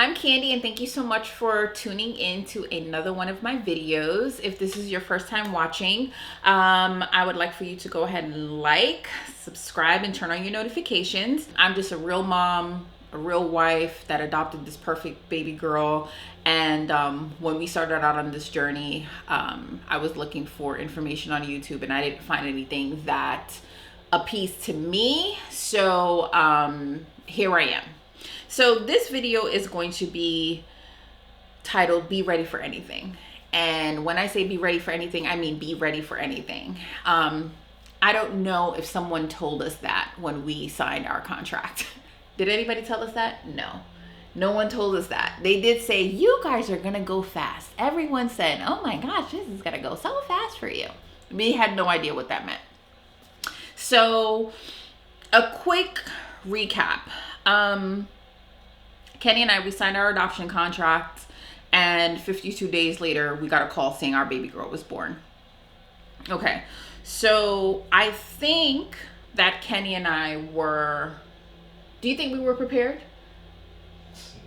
I'm Candy, and thank you so much for tuning in to another one of my videos. If this is your first time watching, I would like for you to go ahead and like, subscribe, and turn on your notifications. I'm just a real mom, a real wife that adopted this perfect baby girl. And when we started out on this journey, I was looking for information on YouTube, and I didn't find anything that appeased to me. So here I am. So this video is going to be titled Be Ready for Anything. And when I say be ready for anything, I mean be ready for anything. I don't know if someone told us that when we signed our contract. Did anybody tell us that? No. No one told us that. They did say, you guys are going to go fast. Everyone said, oh my gosh, this is going to go so fast for you. We had no idea what that meant. So a quick recap. Kenny and I, we signed our adoption contract, and 52 days later, we got a call saying our baby girl was born. Okay, so I think that Kenny and I were, do you think we were prepared?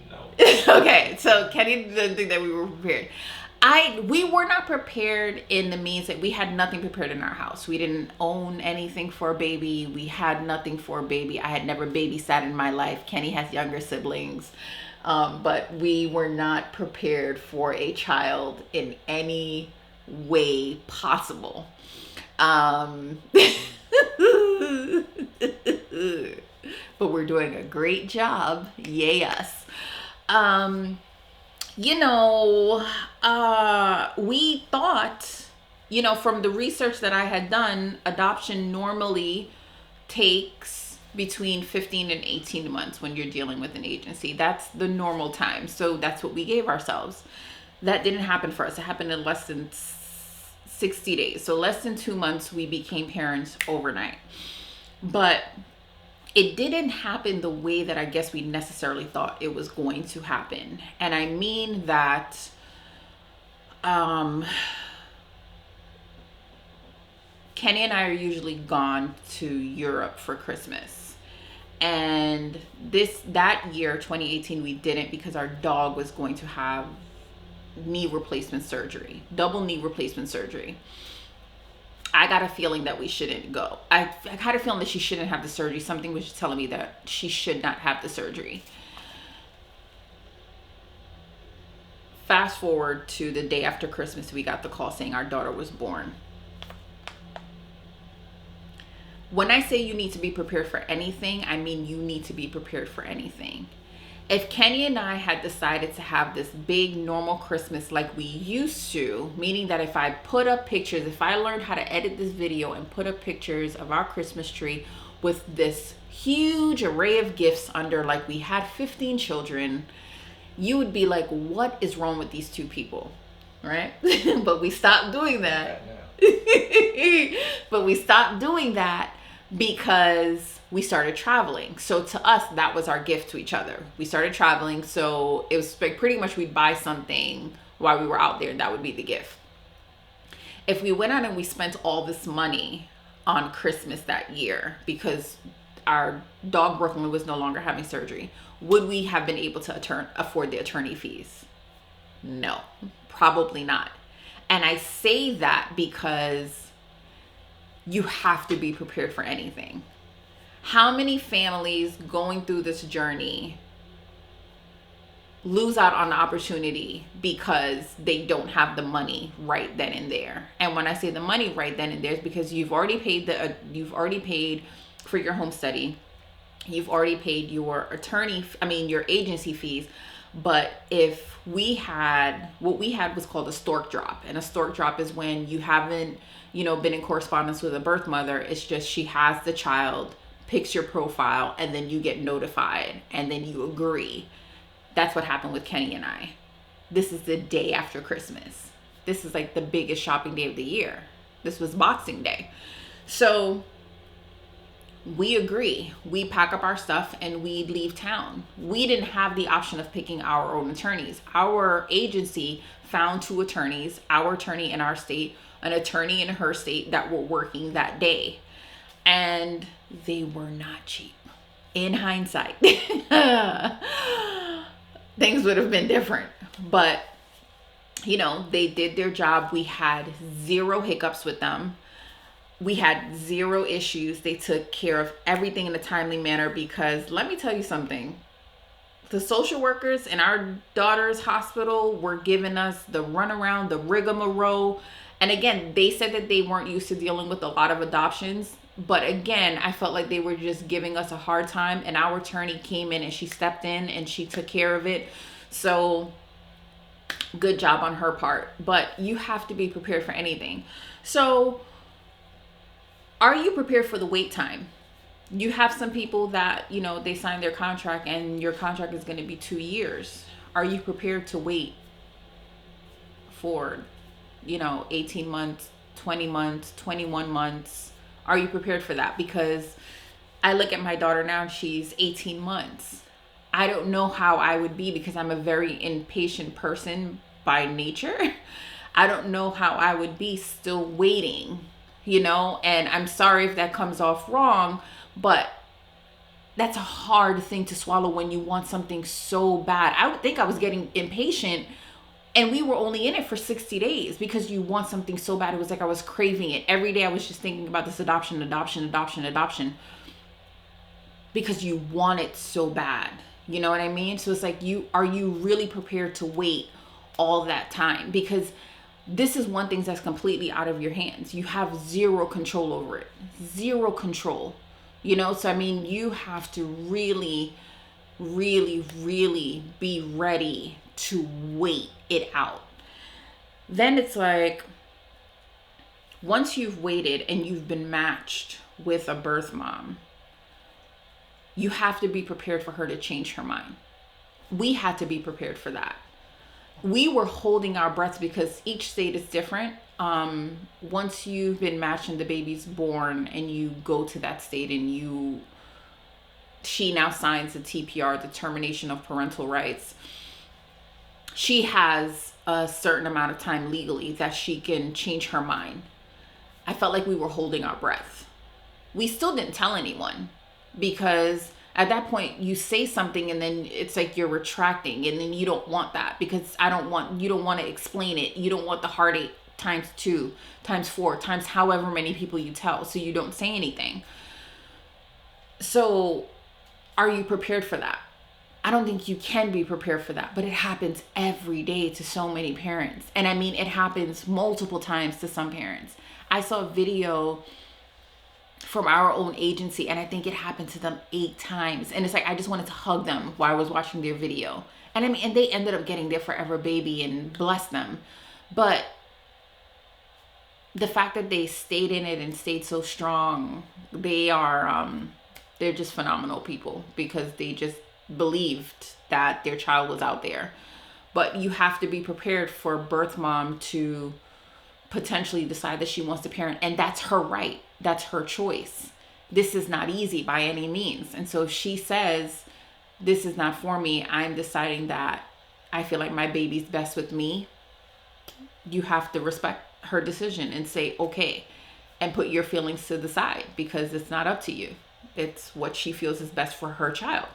No. Okay, so Kenny didn't think that we were prepared. We were not prepared in the means that we had nothing prepared in our house. We didn't own anything for a baby. We had nothing for a baby. I had never babysat in my life. Kenny has younger siblings, but we were not prepared for a child in any way possible. But we're doing a great job. Yay us. We thought, from the research that I had done, adoption normally takes between 15 and 18 months when you're dealing with an agency. That's the normal time. So that's what we gave ourselves. That didn't happen for us. It happened in less than 60 days. So less than 2 months, we became parents overnight. But it didn't happen the way that I guess we necessarily thought it was going to happen. And I mean that Kenny and I are usually gone to Europe for Christmas. And that year, 2018, we didn't because our dog was going to have knee replacement surgery, double knee replacement surgery. I got a feeling that we shouldn't go. I had a feeling that she shouldn't have the surgery. Something was telling me that she should not have the surgery. Fast forward to the day after Christmas, we got the call saying our daughter was born. When I say you need to be prepared for anything, I mean you need to be prepared for anything. If Kenny and I had decided to have this big normal Christmas like we used to, meaning that if I put up pictures, if I learned how to edit this video and put up pictures of our Christmas tree with this huge array of gifts under, like we had 15 children, you would be like, what is wrong with these two people, right? But we stopped doing that. But we stopped doing that because we started traveling. So to us, that was our gift to each other. We started traveling, so it was like pretty much we'd buy something while we were out there, and that would be the gift. If we went out and we spent all this money on Christmas that year because our dog Brooklyn was no longer having surgery, would we have been able to afford the attorney fees? No, probably not. And I say that because you have to be prepared for anything. How many families going through this journey lose out on the opportunity because they don't have the money right then and there? And when I say the money right then and there, it's because you've already paid for your home study, you've already paid your your agency fees. But if what we had was called a stork drop, and a stork drop is when you haven't been in correspondence with a birth mother. It's just she has the child, picks your profile, and then you get notified, and then you agree. That's what happened with Kenny and I. This is the day after Christmas. This is like the biggest shopping day of the year. This was Boxing Day. So we agree. We pack up our stuff and we leave town. We didn't have the option of picking our own attorneys. Our agency found 2 attorneys, our attorney in our state, an attorney in her state, that were working that day. And they were not cheap. In hindsight. things would have been different. But, you know, they did their job. We had zero hiccups with them. We had zero issues. They took care of everything in a timely manner because let me tell you something. The social workers in our daughter's hospital were giving us the runaround, the rigmarole. And again, they said that they weren't used to dealing with a lot of adoptions. But again, I felt like they were just giving us a hard time. And our attorney came in and she stepped in and she took care of it. So good job on her part. But you have to be prepared for anything. So are you prepared for the wait time? You have some people that, you know, they sign their contract and your contract is going to be 2 years. Are you prepared to wait for, you know, 18 months, 20 months, 21 months? Are you prepared for that? Because I look at my daughter now, she's 18 months. I don't know how I would be because I'm a very impatient person by nature. I don't know how I would be still waiting, you know, and I'm sorry if that comes off wrong, but that's a hard thing to swallow when you want something so bad. I would think I was getting impatient and we were only in it for 60 days because you want something so bad. It was like I was craving it. Every day I was just thinking about this adoption because you want it so bad. You know what I mean? So it's like, are you really prepared to wait all that time? Because this is one thing that's completely out of your hands. You have zero control over it. Zero control. You know, so I mean, you have to really, really, really be ready to wait it out. Then it's like, once you've waited and you've been matched with a birth mom, you have to be prepared for her to change her mind. We had to be prepared for that. We were holding our breaths because each state is different. Once you've been matched and the baby's born and you go to that state and she now signs the TPR, the termination of parental rights. She has a certain amount of time legally that she can change her mind. I felt like we were holding our breath. We still didn't tell anyone because at that point you say something and then it's like you're retracting, and then you don't want that because you don't want to explain it. You don't want the heartache times 2, times 4, times however many people you tell, so you don't say anything. So are you prepared for that? I don't think you can be prepared for that, but it happens every day to so many parents. And I mean, it happens multiple times to some parents. I saw a video from our own agency and I think it happened to them 8 times. And it's like, I just wanted to hug them while I was watching their video. And I mean, and they ended up getting their forever baby, and bless them. But the fact that they stayed in it and stayed so strong, they're just phenomenal people because they just believed that their child was out there. But you have to be prepared for birth mom to potentially decide that she wants to parent, and that's her right. That's her choice. This is not easy by any means. And so if she says, this is not for me, I'm deciding that I feel like my baby's best with me, you have to respect her decision and say, okay, and put your feelings to the side because it's not up to you. It's what she feels is best for her child.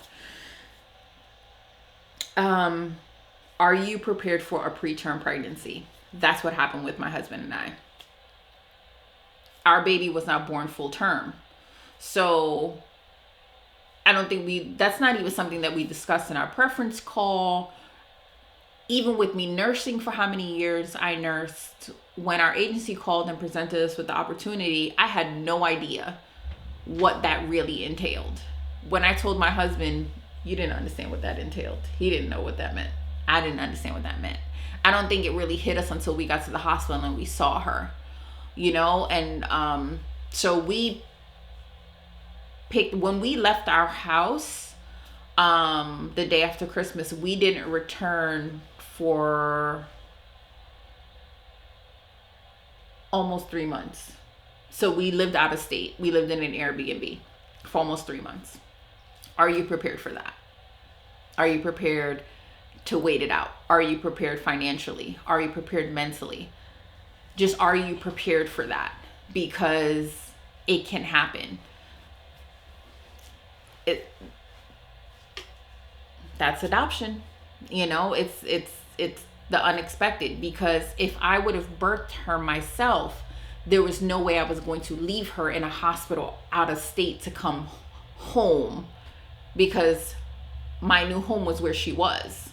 Are you prepared for a preterm pregnancy? That's what happened with my husband and I. Our baby was not born full term. So I don't think that's not even something that we discussed in our preference call. Even with me nursing for how many years I nursed, when our agency called and presented us with the opportunity, I had no idea what that really entailed. When I told my husband, you didn't understand what that entailed. He didn't know what that meant. I didn't understand what that meant. I don't think it really hit us until we got to the hospital and we saw her, you know? And so we picked, when we left our house the day after Christmas, we didn't return for almost 3 months. So we lived out of state. We lived in an Airbnb for almost 3 months. Are you prepared for that? Are you prepared to wait it out? Are you prepared financially? Are you prepared mentally? Just, are you prepared for that? Because it can happen. That's adoption. You know, it's the unexpected, because if I would have birthed her myself, there was no way I was going to leave her in a hospital out of state to come home, because my new home was where she was,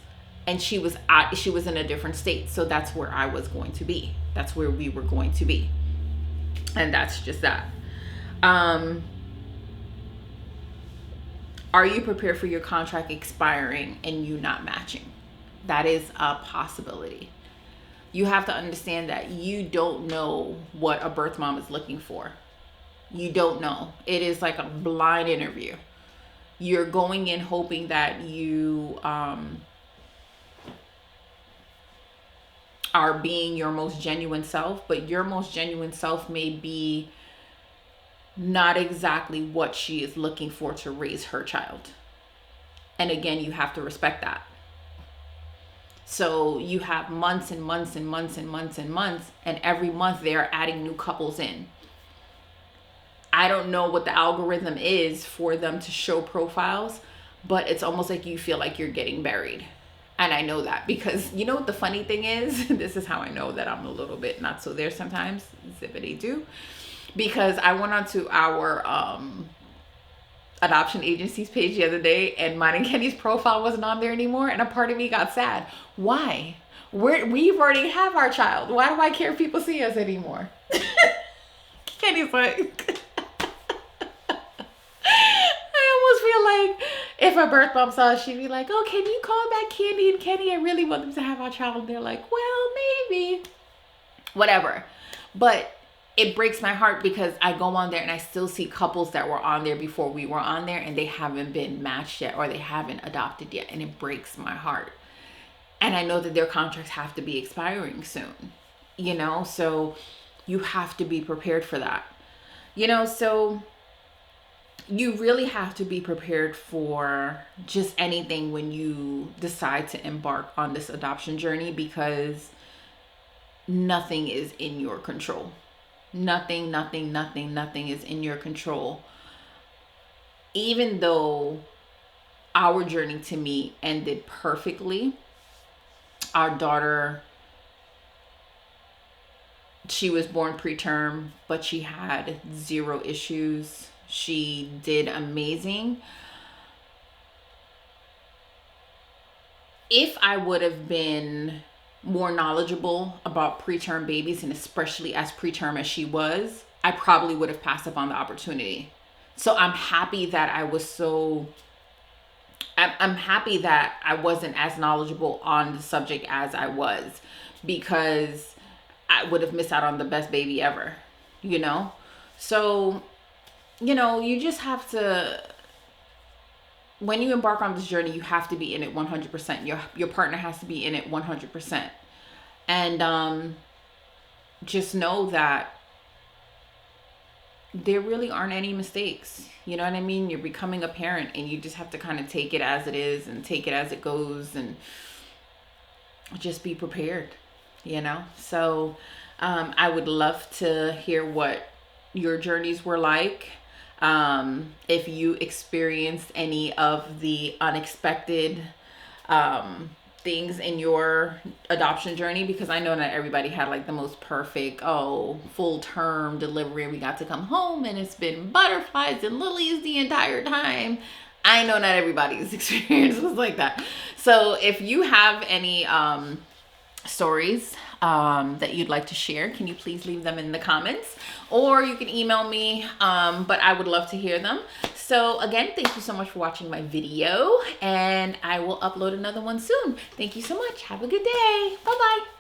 and she was in a different state. So that's where I was going to be. That's where we were going to be. And that's just that. Are you prepared for your contract expiring and you not matching? That is a possibility. You have to understand that you don't know what a birth mom is looking for. You don't know. It is like a blind interview. You're going in hoping that you are being your most genuine self, but your most genuine self may be not exactly what she is looking for to raise her child. And again, you have to respect that. So you have months and months and months and months and months, and every month they're adding new couples in. I don't know what the algorithm is for them to show profiles, but it's almost like you feel like you're getting buried. And I know that because, you know what the funny thing is? This is how I know that I'm a little bit not so there sometimes. Zippity do. Because I went onto our adoption agency's page the other day, and mine and Kenny's profile wasn't on there anymore, and a part of me got sad. Why? We've already have our child. Why do I care if people see us anymore? Kenny's like, I almost feel like if a birth mom saw us, she'd be like, oh, can you call back Khandy and Kenny? I really want them to have our child. And they're like, well, maybe. Whatever. But it breaks my heart because I go on there and I still see couples that were on there before we were on there, and they haven't been matched yet, or they haven't adopted yet. And it breaks my heart. And I know that their contracts have to be expiring soon, you know, so you have to be prepared for that, you know, so you really have to be prepared for just anything when you decide to embark on this adoption journey, because nothing is in your control. Nothing is in your control. Even though our journey to me ended perfectly, our daughter, she was born preterm, but she had 0 issues. She did amazing. If I would have been more knowledgeable about preterm babies, and especially as preterm as she was, I probably would have passed up on the opportunity. So I'm happy that I'm happy that I wasn't as knowledgeable on the subject as I was, because I would have missed out on the best baby ever, you know? So, you know, you just have to, when you embark on this journey, you have to be in it 100%. Your partner has to be in it 100%. And just know that there really aren't any mistakes. You know what I mean? You're becoming a parent, and you just have to kind of take it as it is and take it as it goes, and just be prepared, you know? So I would love to hear what your journeys were like. If you experienced any of the unexpected things in your adoption journey, because I know not everybody had like the most perfect, full term delivery, and we got to come home and it's been butterflies and lilies the entire time. I know not everybody's experience was like that. So if you have any stories that you'd like to share, can you please leave them in the comments, or you can email me, but I would love to hear them. So again, thank you so much for watching my video, and I will upload another one soon. Thank you so much. Have a good day. Bye bye.